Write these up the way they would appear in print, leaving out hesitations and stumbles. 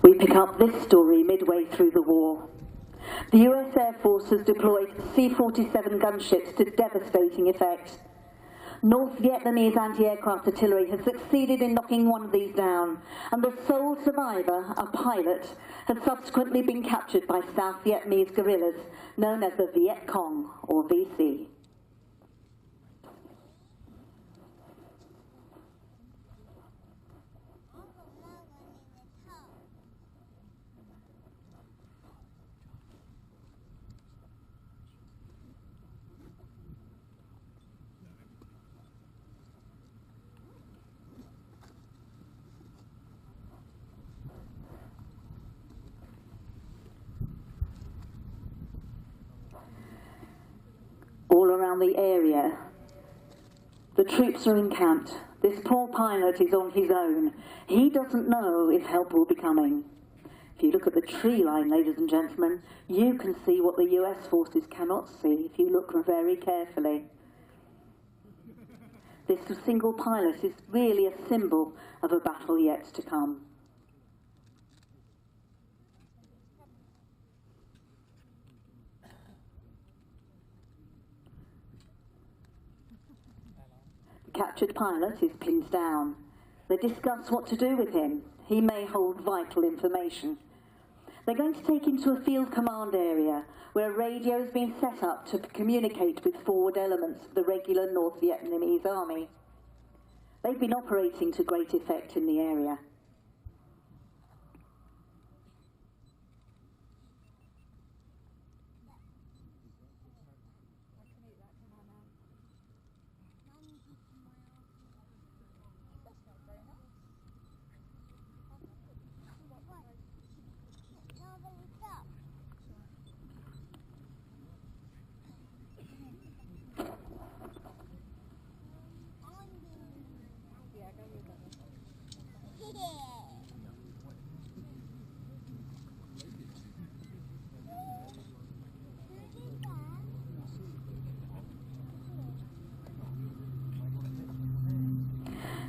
We pick up this story midway through the war. The US Air Force has deployed C-47 gunships to devastating effect. North Vietnamese anti-aircraft artillery has succeeded in knocking one of these down, and the sole survivor, a pilot, has subsequently been captured by South Vietnamese guerrillas known as the Vietcong, or VC. All around the area, the troops are encamped. This poor pilot is on his own. He doesn't know if help will be coming. If you look at the tree line, ladies and gentlemen, you can see what the US forces cannot see if you look very carefully. This single pilot is really a symbol of a battle yet to come. The captured pilot is pinned down. They discuss what to do with him. He may hold vital information. They're going to take him to a field command area where a radio has been set up to communicate with forward elements of the regular North Vietnamese army. They've been operating to great effect in the area.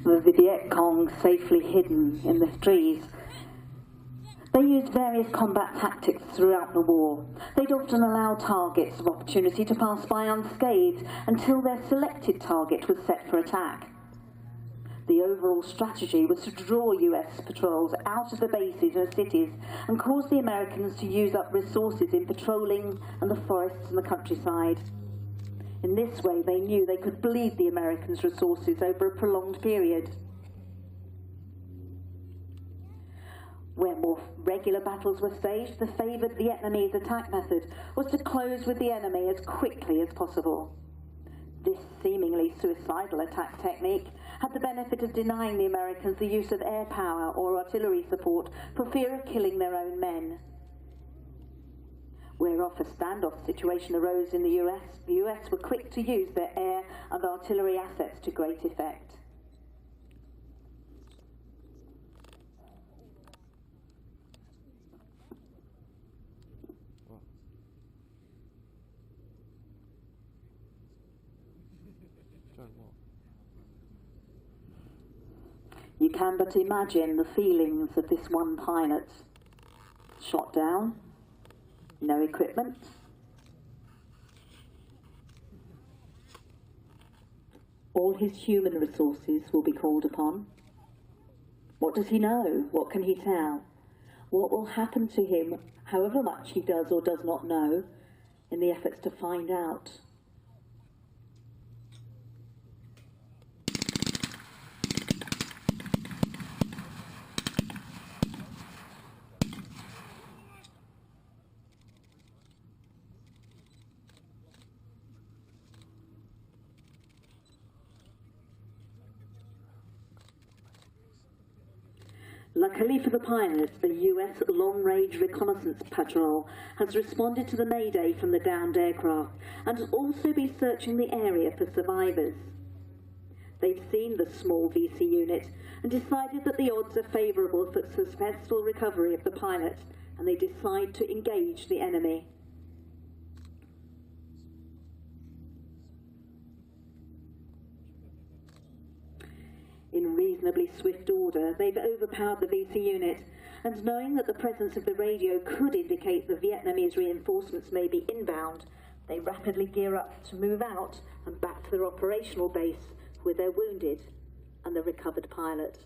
The Vietcong safely hidden in the trees. They used various combat tactics throughout the war. They'd often allow targets of opportunity to pass by unscathed until their selected target was set for attack. The overall strategy was to draw US patrols out of the bases and cities and cause the Americans to use up resources in patrolling and the forests and the countryside. In this way, they knew they could bleed the Americans' resources over a prolonged period. Where more regular battles were staged, the favoured Vietnamese attack method was to close with the enemy as quickly as possible. This seemingly suicidal attack technique had the benefit of denying the Americans the use of air power or artillery support for fear of killing their own men. Whereof a standoff situation arose in the US were quick to use their air and artillery assets to great effect. You can but imagine the feelings of this one pilot. Shot down, no equipment, all his human resources will be called upon. What does he know? What can he tell? What will happen to him, however much he does or does not know, in the efforts to find out? Luckily for the pilots, the US Long-Range Reconnaissance Patrol has responded to the mayday from the downed aircraft and has also been searching the area for survivors. They've seen the small VC unit and decided that the odds are favourable for successful recovery of the pilot, and they decide to engage the enemy. In reasonably swift order, they've overpowered the VC unit, and knowing that the presence of the radio could indicate the Vietnamese reinforcements may be inbound, they rapidly gear up to move out and back to their operational base with their wounded and the recovered pilot.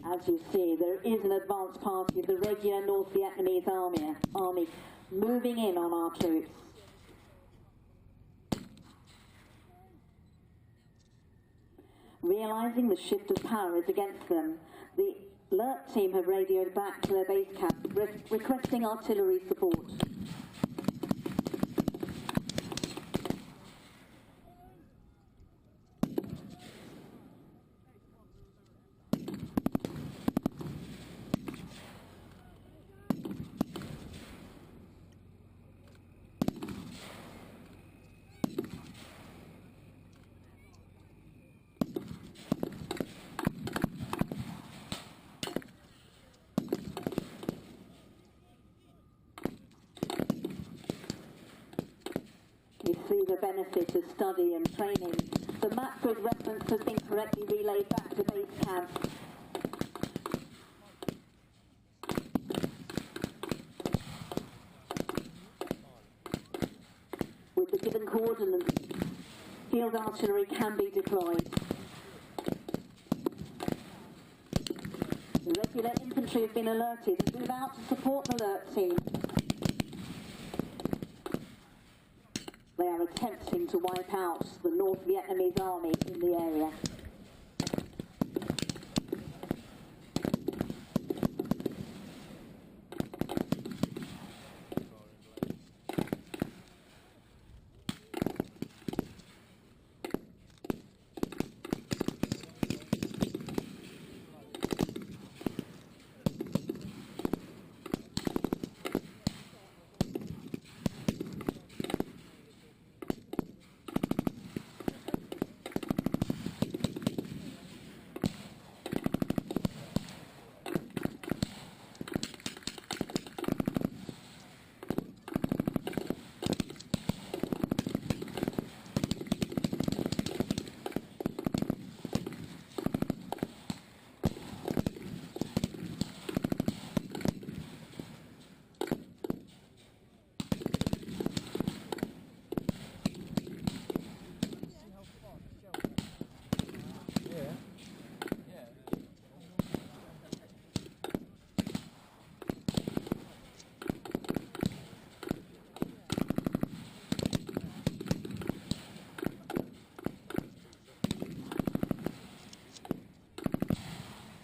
As you see, there is an advance party of the regular North Vietnamese army moving in on our troops. Realising the shift of power is against them, the LAARP team have radioed back to their base camp, requesting artillery support. You see the benefit of study and training. The map grid reference has been correctly relayed back to base camp. With the given coordinates, field artillery can be deployed. The regular infantry have been alerted and move out to support the LAARP team. They are attempting to wipe out the North Vietnamese army in the area.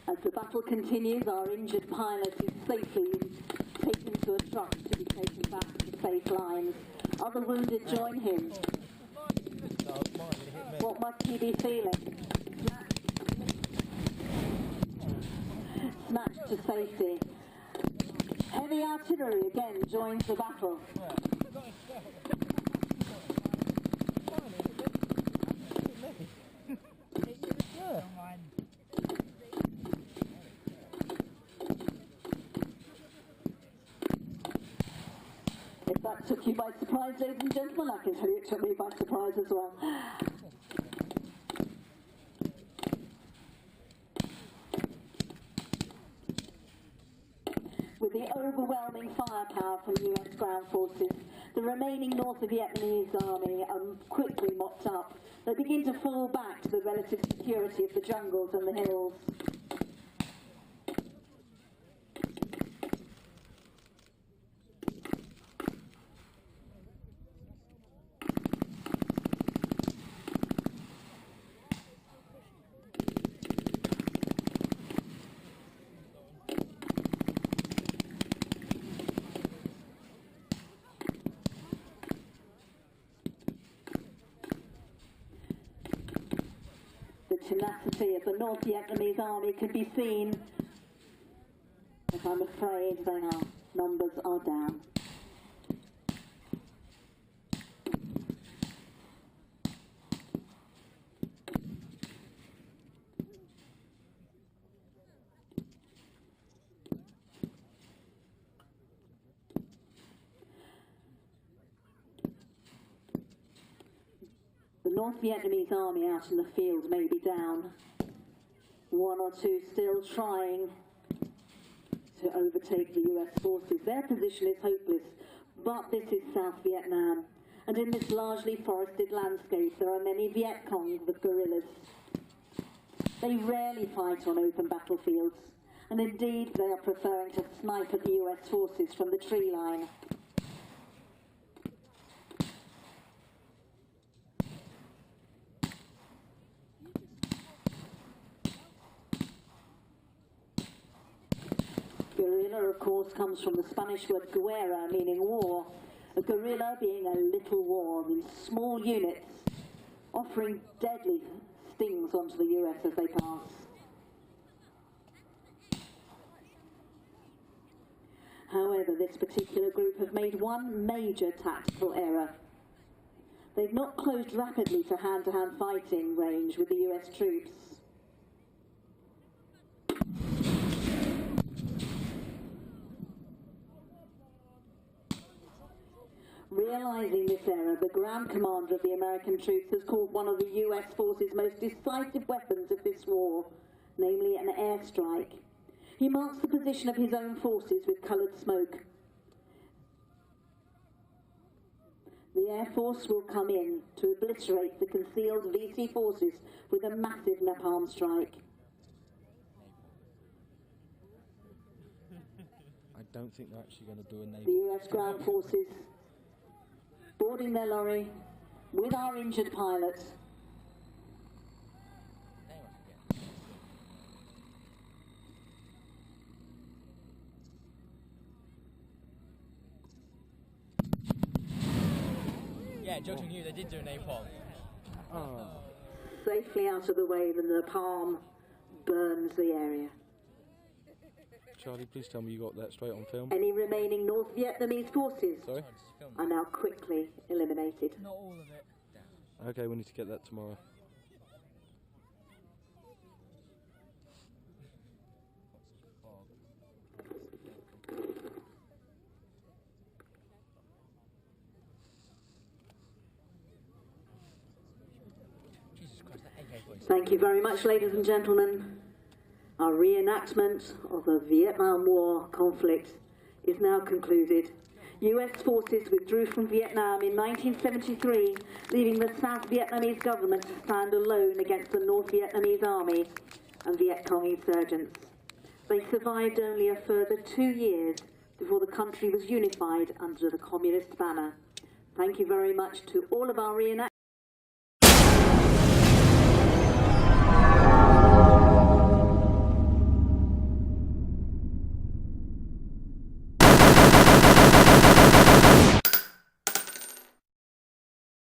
As the battle continues, our injured pilot is safely taken to a truck to be taken back to safe lines. Other wounded join him. What must he be feeling? to safety. Heavy artillery again joins the battle. If that took you by surprise, ladies and gentlemen, I can tell you it took me by surprise as well. With the overwhelming firepower from US ground forces, the remaining North Vietnamese army are quickly mopped up. They begin to fall back to the relative security of the jungles and the hills. The tenacity of the North Vietnamese army can be seen, but I'm afraid their numbers are down. The North Vietnamese army out in the field may be down. One or two still trying to overtake the US forces. Their position is hopeless, but this is South Vietnam. And in this largely forested landscape, there are many Vietcong with guerrillas. They rarely fight on open battlefields, and indeed they are preferring to snipe at the US forces from the tree line. Guerrilla, of course, comes from the Spanish word guerra, meaning war. A guerrilla being a little war in small units, offering deadly stings onto the US as they pass. However, this particular group have made one major tactical error. They've not closed rapidly to hand-to-hand fighting range with the US troops. Realizing this error, the Grand Commander of the American troops has called one of the US forces' most decisive weapons of this war, namely an airstrike. He marks the position of his own forces with coloured smoke. The Air Force will come in to obliterate the concealed VC forces with a massive napalm strike. I don't think they're actually going to do a napalm. The US ground forces boarding their lorry with our injured pilot. Yeah, jokes on you, they did do a napalm. Oh. Safely out of the way, the napalm burns the area. Charlie, please tell me you got that straight on film. Any remaining North Vietnamese forces Sorry? are now quickly eliminated. Not all of it. Okay, we need to get that tomorrow. Jesus Christ, that AK-47. Thank you very much, ladies and gentlemen. Our reenactment of the Vietnam War conflict is now concluded. US forces withdrew from Vietnam in 1973, leaving the South Vietnamese government to stand alone against the North Vietnamese army and Vietcong insurgents. They survived only a further 2 years before the country was unified under the communist banner. Thank you very much to all of our reenactors.